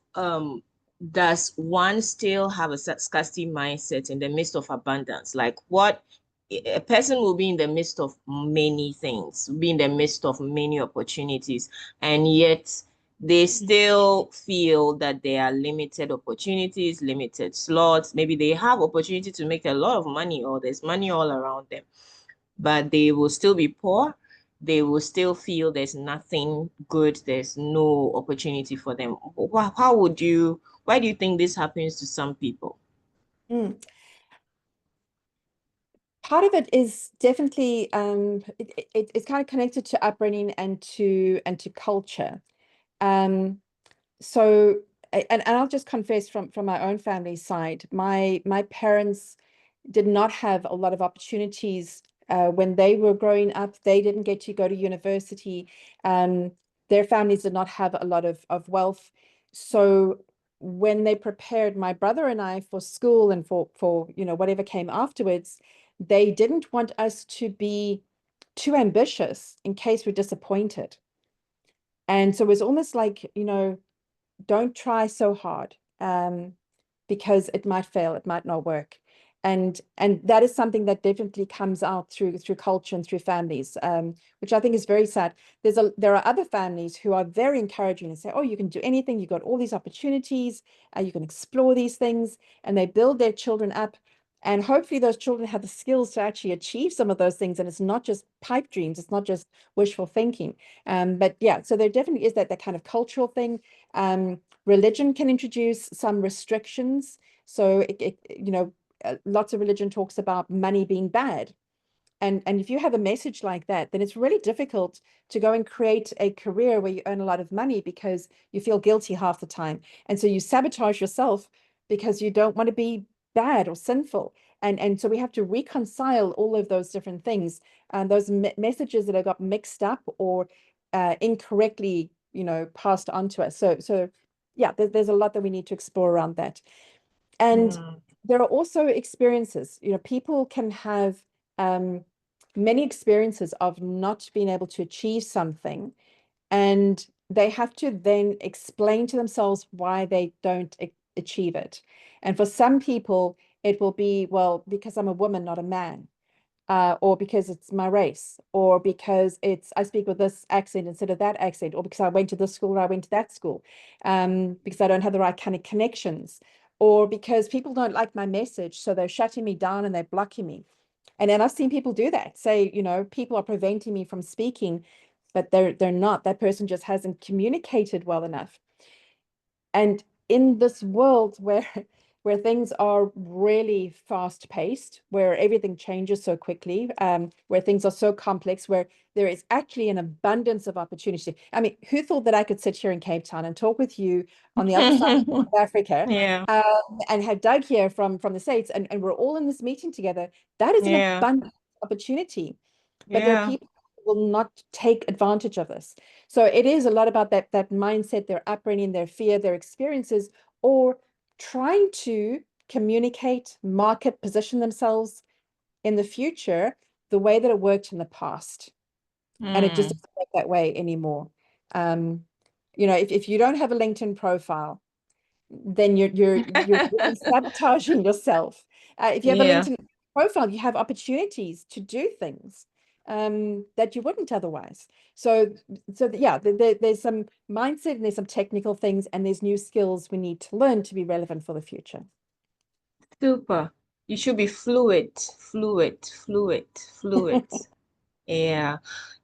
does one still have a scarcity mindset in the midst of abundance? Like what a person will be in the midst of many things, be in the midst of many opportunities, and yet they still feel that there are limited opportunities, limited slots. Maybe they have opportunity to make a lot of money or there's money all around them, but they will still be poor. They will still feel there's nothing good, there's no opportunity for them. Why do you think this happens to some people? Mm. Part of it is definitely it's kind of connected to upbringing and to culture. Um, so and I'll just confess from my own family side, my parents did not have a lot of opportunities when they were growing up. They didn't get to go to university. Their families did not have a lot of wealth. So when they prepared my brother and I for school and for whatever came afterwards, they didn't want us to be too ambitious in case we're disappointed. And so it was almost like, don't try so hard because it might fail, it might not work. And that is something that definitely comes out through culture and through families, which I think is very sad. There are other families who are very encouraging and say, oh, you can do anything, you've got all these opportunities, you can explore these things, and they build their children up. And hopefully those children have the skills to actually achieve some of those things. And it's not just pipe dreams, it's not just wishful thinking. But yeah, so there definitely is that kind of cultural thing. Religion can introduce some restrictions. So lots of religion talks about money being bad. And if you have a message like that, then it's really difficult to go and create a career where you earn a lot of money because you feel guilty half the time. And so you sabotage yourself because you don't want to be bad or sinful. And so we have to reconcile all of those different things and those messages that have got mixed up or incorrectly, passed on to us. So yeah, there's a lot that we need to explore around that. And Mm. there are also experiences, people can have many experiences of not being able to achieve something, and they have to then explain to themselves why they don't achieve it. And for some people, it will be, well, because I'm a woman, not a man. Or because it's my race, or because I speak with this accent instead of that accent, or because I went to this school or I went to that school, because I don't have the right kind of connections, or because people don't like my message, so they're shutting me down and they're blocking me. And then I've seen people do that, say, people are preventing me from speaking, but they're not. That person just hasn't communicated well enough. And in this world where things are really fast paced, where everything changes so quickly, where things are so complex, where there is actually an abundance of opportunity. I mean, who thought that I could sit here in Cape Town and talk with you on the other side of Africa, Yeah, and have Doug here from the States, and we're all in this meeting together? That is an yeah, abundant opportunity. But there are yeah. people who will not take advantage of this. So it is a lot about that mindset, their upbringing, their fear, their experiences, or trying to communicate, market, position themselves in the future the way that it worked in the past. And it just Mm. doesn't work that way anymore. Um, if you don't have a LinkedIn profile, then you're really sabotaging yourself. If you have a Yeah. LinkedIn profile, you have opportunities to do things that you wouldn't otherwise. So yeah, there's some mindset and there's some technical things and there's new skills we need to learn to be relevant for the future. Super. You should be fluid. Yeah.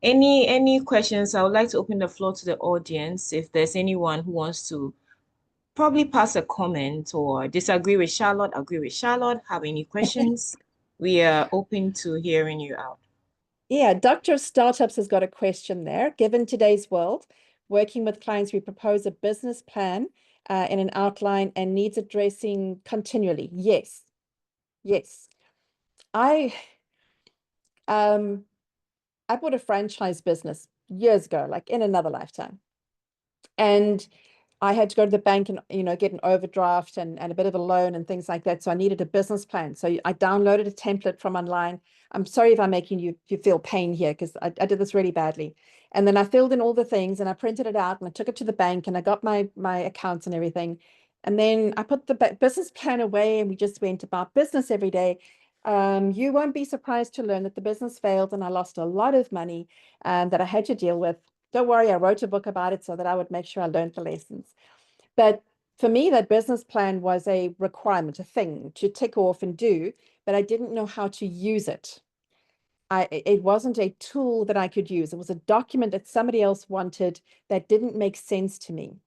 Any questions? I would like to open the floor to the audience if there's anyone who wants to probably pass a comment or disagree with Charlotte, agree with Charlotte, have any questions. We are open to hearing you out. Yeah, Dr. Startups has got a question there. Given today's world, working with clients, we propose a business plan in an outline and needs addressing continually. Yes, yes. I bought a franchise business years ago, like in another lifetime. And I had to go to the bank and, get an overdraft and a bit of a loan and things like that. So I needed a business plan. So I downloaded a template from online. I'm sorry if I'm making you feel pain here because I did this really badly. And then I filled in all the things and I printed it out and I took it to the bank and I got my accounts and everything. And then I put the business plan away and we just went about business every day. You won't be surprised to learn that the business failed and I lost a lot of money that I had to deal with. Don't worry, I wrote a book about it so that I would make sure I learned the lessons. But for me, that business plan was a requirement, a thing to tick off and do, but I didn't know how to use it. It wasn't a tool that I could use. It was a document that somebody else wanted that didn't make sense to me.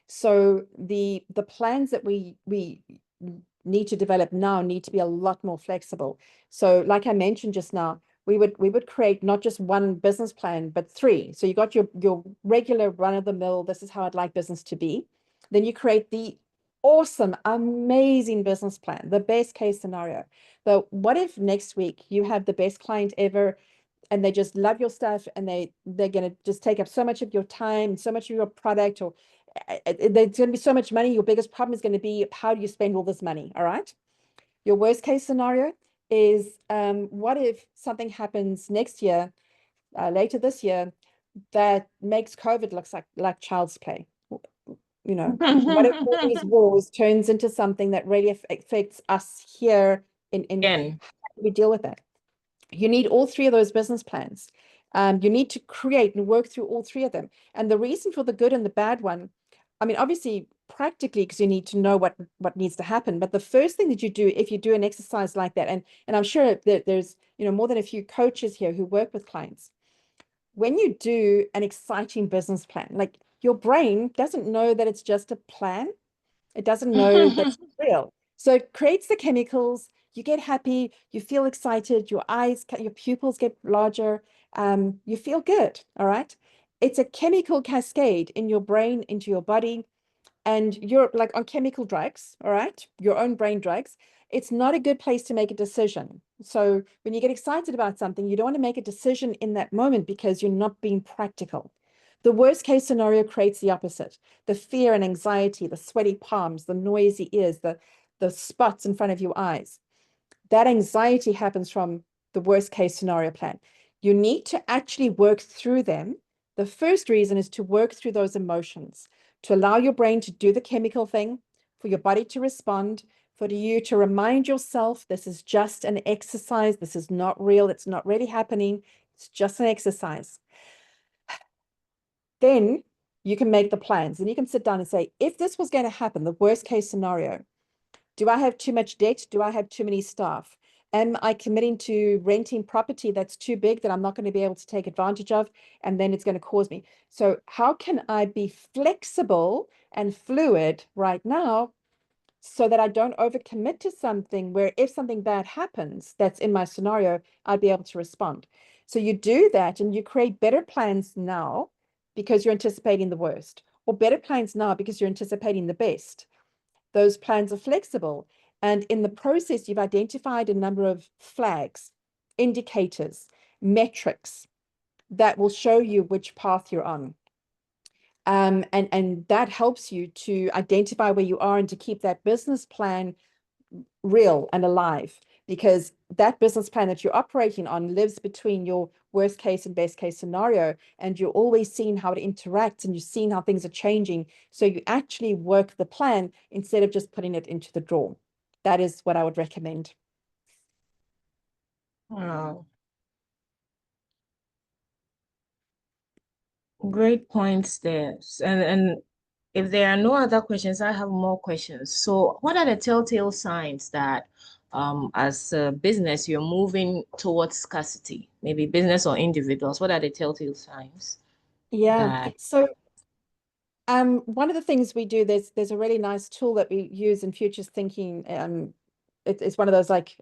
So the plans that we need to develop now need to be a lot more flexible. So like I mentioned just now, we would create not just one business plan, but three. So you got your regular run-of-the-mill, this is how I'd like business to be. Then you create the awesome, amazing business plan, the best case scenario. But what if next week you have the best client ever and they just love your stuff and they're going to just take up so much of your time and so much of your product, or there's going to be so much money. Your biggest problem is going to be, how do you spend all this money? All right. Your worst case scenario is, what if something happens next year, later this year, that makes COVID looks like child's play? What if all these wars turns into something that really affects us here in Again. how do we deal with that? You need all three of those business plans. You need to create and work through all three of them. And the reason for the good and the bad one, I mean, obviously, practically, because you need to know what needs to happen. But the first thing that you do, if you do an exercise like that, and I'm sure that there's more than a few coaches here who work with clients, when you do an exciting business plan, like your brain doesn't know that it's just a plan. It doesn't know that's real. So it creates the chemicals, you get happy, you feel excited, your pupils get larger, you feel good, all right? It's a chemical cascade in your brain, into your body, and you're like on chemical drugs, all right? Your own brain drugs. It's not a good place to make a decision. So when you get excited about something, you don't want to make a decision in that moment because you're not being practical. The worst case scenario creates the opposite. The fear and anxiety, the sweaty palms, the noisy ears, the spots in front of your eyes. That anxiety happens from the worst case scenario plan. You need to actually work through them. The first reason is to work through those emotions, to allow your brain to do the chemical thing, for your body to respond, for you to remind yourself this is just an exercise. This is not real. It's not really happening. It's just an exercise. Then you can make the plans and you can sit down and say, if this was going to happen, the worst case scenario, do I have too much debt? Do I have too many staff? Am I committing to renting property that's too big that I'm not going to be able to take advantage of? And then it's going to cause me. So how can I be flexible and fluid right now so that I don't overcommit to something where if something bad happens that's in my scenario, I'd be able to respond. So you do that and you create better plans now because you're anticipating the worst, or better plans now because you're anticipating the best. Those plans are flexible. And in the process, you've identified a number of flags, indicators, metrics that will show you which path you're on. And that helps you to identify where you are and to keep that business plan real and alive, because that business plan that you're operating on lives between your worst case and best case scenario, and you're always seeing how it interacts and you're seeing how things are changing. So you actually work the plan instead of just putting it into the drawer. That is what I would recommend. Wow. Great points there. And if there are no other questions, I have more questions. So what are the telltale signs that as a business, you're moving towards scarcity? Maybe business or individuals, what are the telltale signs Yeah. that So One of the things we do, there's a really nice tool that we use in futures thinking. It's one of those like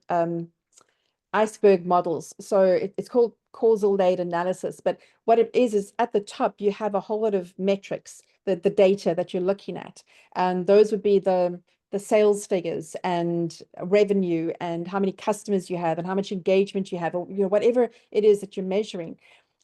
iceberg models. So it's called causal layered analysis. But what it is at the top, you have a whole lot of metrics, the data that you're looking at. And those would be the sales figures and revenue and how many customers you have and how much engagement you have, or whatever it is that you're measuring.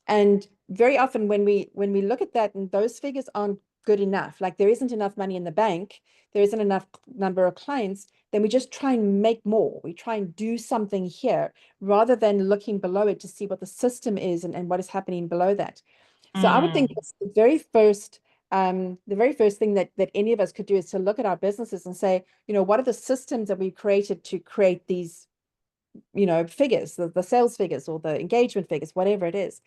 And very often when we look at that and those figures aren't good enough, like there isn't enough money in the bank, there isn't enough number of clients, then we just try and make more. We try and do something here rather than looking below it to see what the system is and what is happening below that. So I would think that's the very first thing that any of us could do is to look at our businesses and say, what are the systems that we've created to create these, figures, the sales figures or the engagement figures, whatever it is.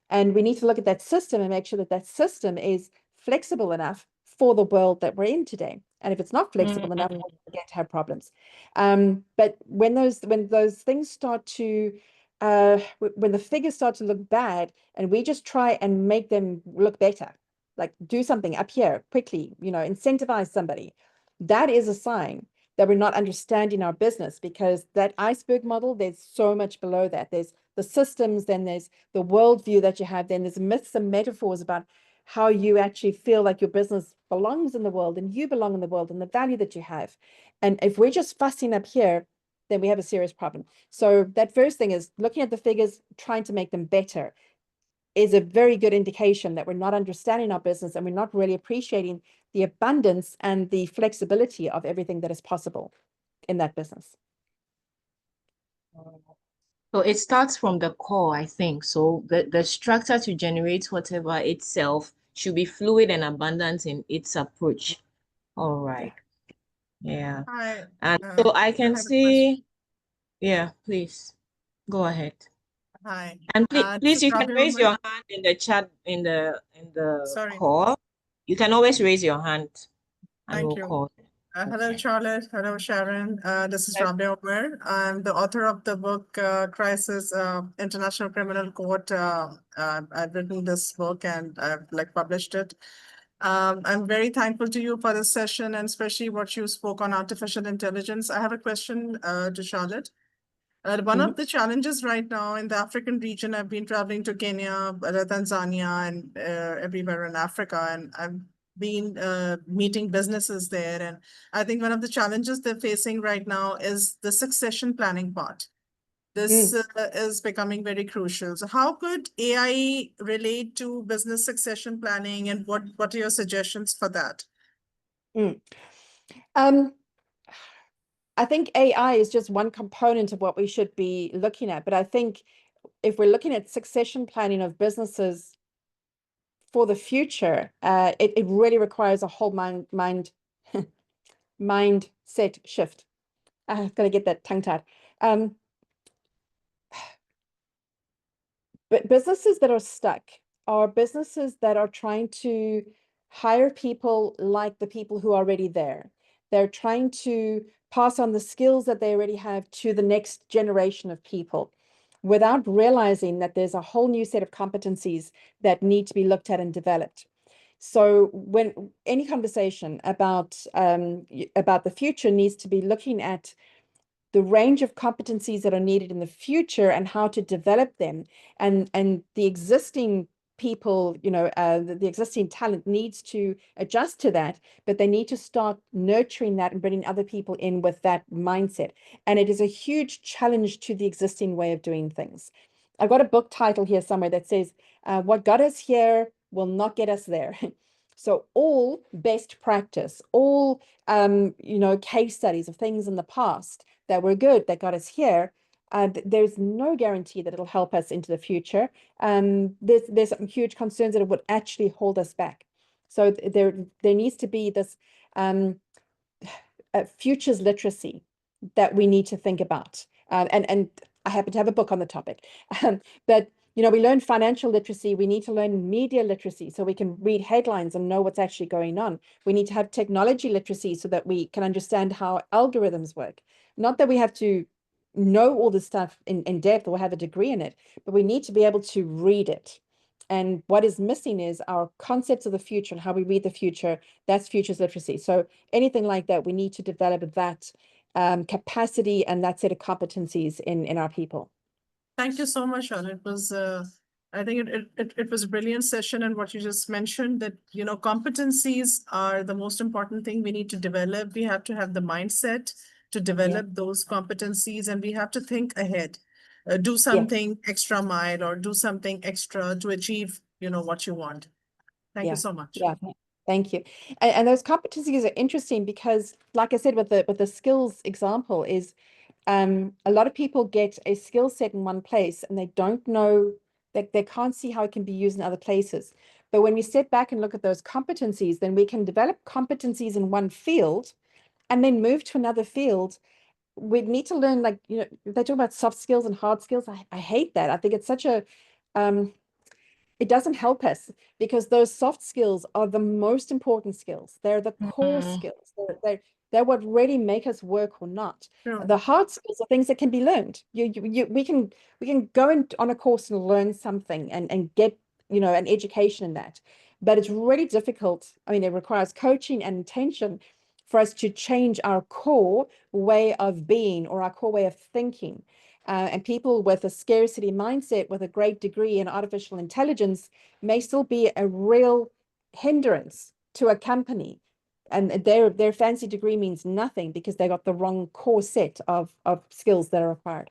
And we need to look at that system and make sure that that system is flexible enough for the world that we're in today. And if it's not flexible enough, we're going to have problems. But when those things start to, when the figures start to look bad, and we just try and make them look better, like do something up here quickly, incentivize somebody, that is a sign that we're not understanding our business, because that iceberg model, there's so much below that. There's the systems, then there's the worldview that you have, then there's myths and metaphors about how you actually feel like your business belongs in the world and you belong in the world and the value that you have. And if we're just fussing up here, then we have a serious problem. So that first thing is looking at the figures, trying to make them better is a very good indication that we're not understanding our business and we're not really appreciating the abundance and the flexibility of everything that is possible in that business. So it starts from the core, I think. So the structure to generate whatever itself should be fluid and abundant in its approach. All right. Yeah. Hi. And so I can have a see, yeah, please go ahead. Hi. And This please, is you can Rabia raise Umar. your hand in the chat in the Sorry. call. You can always raise your hand and Thank we'll you. call. Hello, Okay. Charlotte. Hello, Sharon. This is Yes. Rabia Umar. I'm the author of the book Crisis International Criminal Court. I've written this book and I've published it. I'm very thankful to you for this session, and especially what you spoke on artificial intelligence. I have a question to Charlotte. One of the challenges right now in the African region, I've been traveling to Kenya, Tanzania, and everywhere in Africa, and I've been meeting businesses there. And I think one of the challenges they're facing right now is the succession planning part. This is becoming very crucial. So how could AI relate to business succession planning, and what are your suggestions for that? I think AI is just one component of what we should be looking at. But I think if we're looking at succession planning of businesses for the future, it really requires a whole mindset shift. I've got to get that tongue-tied. But businesses that are stuck are businesses that are trying to hire people like the people who are already there. They're trying to pass on the skills that they already have to the next generation of people without realizing that there's a whole new set of competencies that need to be looked at and developed. So when any conversation about the future needs to be looking at the range of competencies that are needed in the future and how to develop them, and the existing people, the existing talent needs to adjust to that, but they need to start nurturing that and bringing other people in with that mindset. And it is a huge challenge to the existing way of doing things. I've got a book title here somewhere that says, what got us here will not get us there. So all best practice, all case studies of things in the past that were good, that got us here, there's no guarantee that it'll help us into the future. There's some huge concerns that it would actually hold us back. So there needs to be this futures literacy that we need to think about. And I happen to have a book on the topic. But we learn financial literacy. We need to learn media literacy so we can read headlines and know what's actually going on. We need to have technology literacy so that we can understand how algorithms work. Not that we have to know all this stuff in depth or have a degree in it, but we need to be able to read it. And what is missing is our concepts of the future and how we read the future. That's futures literacy. So anything like that, we need to develop that capacity and that set of competencies in our people. Thank you so much, Charlotte. It was, I think it was a brilliant session, and what you just mentioned that, you know, competencies are the most important thing we need to develop. We have to have the mindset to develop those competencies, and we have to think ahead, do something extra mile or do something extra to achieve, you know, what you want. Thank you so much. Yeah, thank you. And those competencies are interesting because, like I said, with the skills example is, a lot of people get a skill set in one place and they don't know that they can't see how it can be used in other places. But when we step back and look at those competencies, then we can develop competencies in one field and then move to another field. We need to learn, like, you know, they talk about soft skills and hard skills. I hate that. I think it's such a, it doesn't help us because those soft skills are the most important skills. They're the core skills. They're what really make us work or not. The hard skills are things that can be learned. We can go on a course and learn something and get, you know, an education in that. But it's really difficult. I mean, it requires coaching and intention for us to change our core way of being or our core way of thinking. And people with a scarcity mindset with a great degree in artificial intelligence may still be a real hindrance to a company. And their fancy degree means nothing because they got the wrong core set of skills that are required.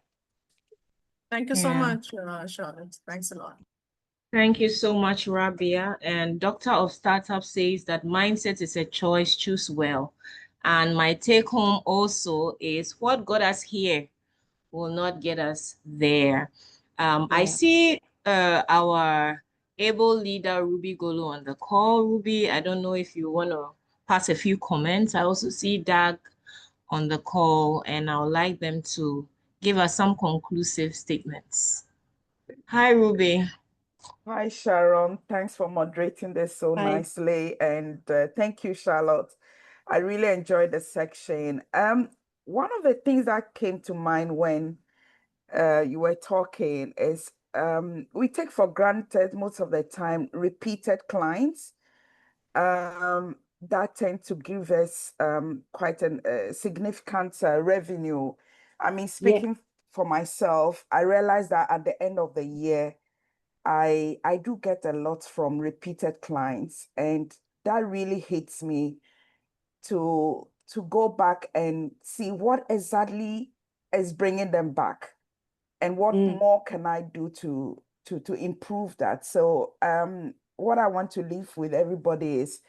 Thank you so much, Charlotte. Thanks a lot. Thank you so much, Rabia. And Doctor of Startup says that mindset is a choice, choose well. And my take home also is what got us here will not get us there. I see our able leader, Ruby Golo, on the call. Ruby, I don't know if you want to pass a few comments. I also see Doug on the call, and I would like them to give us some conclusive statements. Hi, Ruby. Hi, Sharon. Thanks for moderating this so nicely. And thank you, Charlotte. I really enjoyed the section. One of the things that came to mind when you were talking is we take for granted most of the time repeated clients that tend to give us quite a significant revenue. I mean, speaking for myself, I realized that at the end of the year, I do get a lot from repeated clients, and that really hits me to go back and see what exactly is bringing them back and what more can I do to improve that. So what I want to leave with everybody is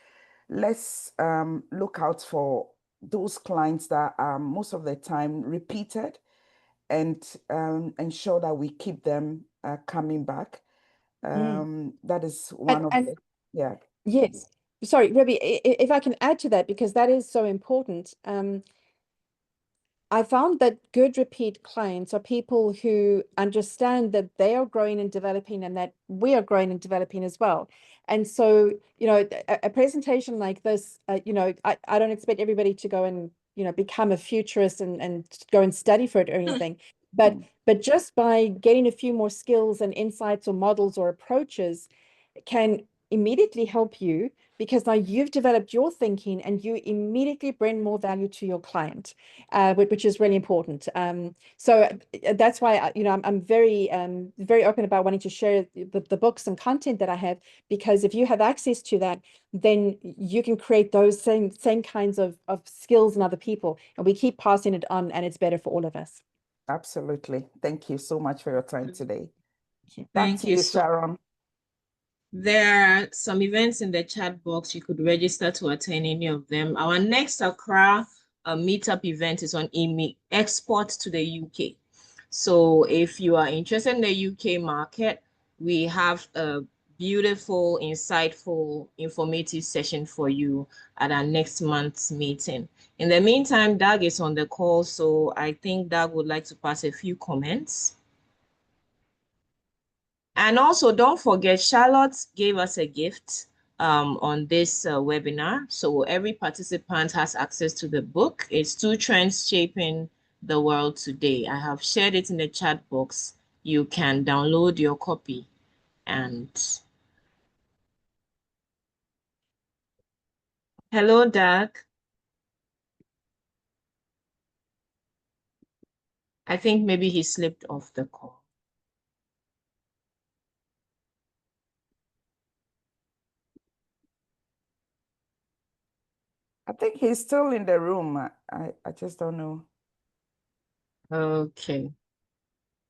let's look out for those clients that are most of the time repeated and ensure that we keep them coming back. That is one of the, Yes. Sorry, Ruby, if I can add to that, because that is so important. I found that good repeat clients are people who understand that they are growing and developing and that we are growing and developing as well. And so, you know, a presentation like this, you know, I don't expect everybody to go and, you know, become a futurist and go and study for it or anything. But just by getting a few more skills and insights or models or approaches can immediately help you, because now you've developed your thinking and you immediately bring more value to your client, which is really important. So that's why, you know, I'm very open about wanting to share the books and content that I have, because if you have access to that, then you can create those same kinds of skills in other people, and we keep passing it on, and it's better for all of us. Absolutely. Thank you so much for your time today. Thank you, Sharon. There are some events in the chat box. You could register to attend any of them. Our next Accra meetup event is on export to the UK. So if you are interested in the UK market, we have a beautiful, insightful, informative session for you at our next month's meeting. In the meantime, Doug is on the call, so I think Doug would like to pass a few comments. And also, don't forget, Charlotte gave us a gift on this webinar. So every participant has access to the book. It's Two Trends Shaping the World Today. I have shared it in the chat box. You can download your copy and Hello, Doug. I think maybe he slipped off the call. I think he's still in the room. I just don't know. Okay.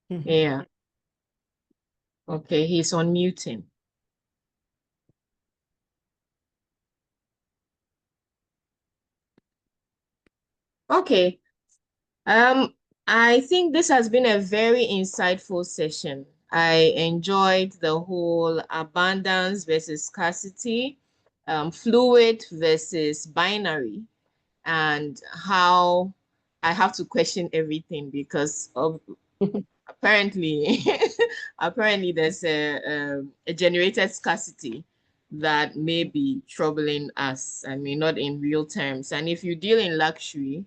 Mhm. Yeah. Okay, he's unmuting. Okay. I think this has been a very insightful session. I enjoyed the whole abundance versus scarcity, fluid versus binary, and how I have to question everything because of apparently apparently there's a generated scarcity that may be troubling us. I mean, not in real terms. And if you deal in luxury,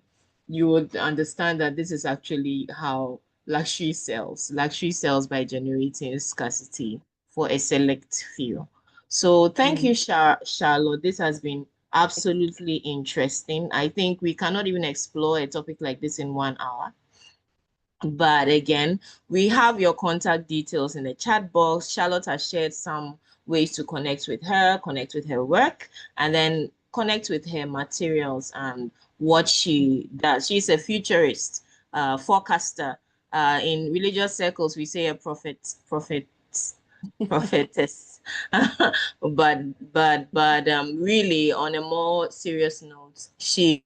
you would understand that this is actually how luxury sells. Luxury sells by generating scarcity for a select few. So thank you, Charlotte. This has been absolutely interesting. I think we cannot even explore a topic like this in 1 hour. But again, we have your contact details in the chat box. Charlotte has shared some ways to connect with her work, and then connect with her materials and what she does. She's a futurist, forecaster. In religious circles, we say a prophetess. but really, on a more serious note, she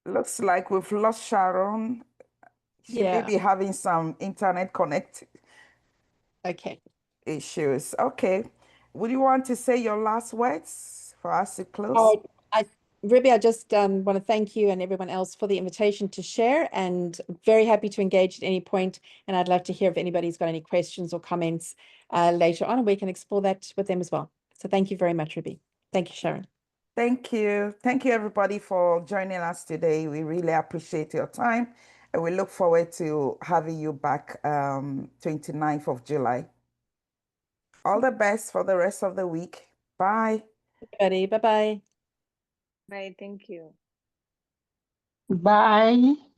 Looks like we've lost Sharon. She may Yeah. be having some internet connect Okay. issues. Okay. Would you want to say your last words for us to close? Oh, Ruby, I just want to thank you and everyone else for the invitation to share, and very happy to engage at any point. And I'd love to hear if anybody's got any questions or comments later on, and we can explore that with them as well. So thank you very much, Ruby. Thank you, Sharon. Thank you. Thank you, everybody, for joining us today. We really appreciate your time, and we look forward to having you back 29th of July. All the best for the rest of the week. Bye. Everybody, bye-bye. Bye. Thank you. Bye.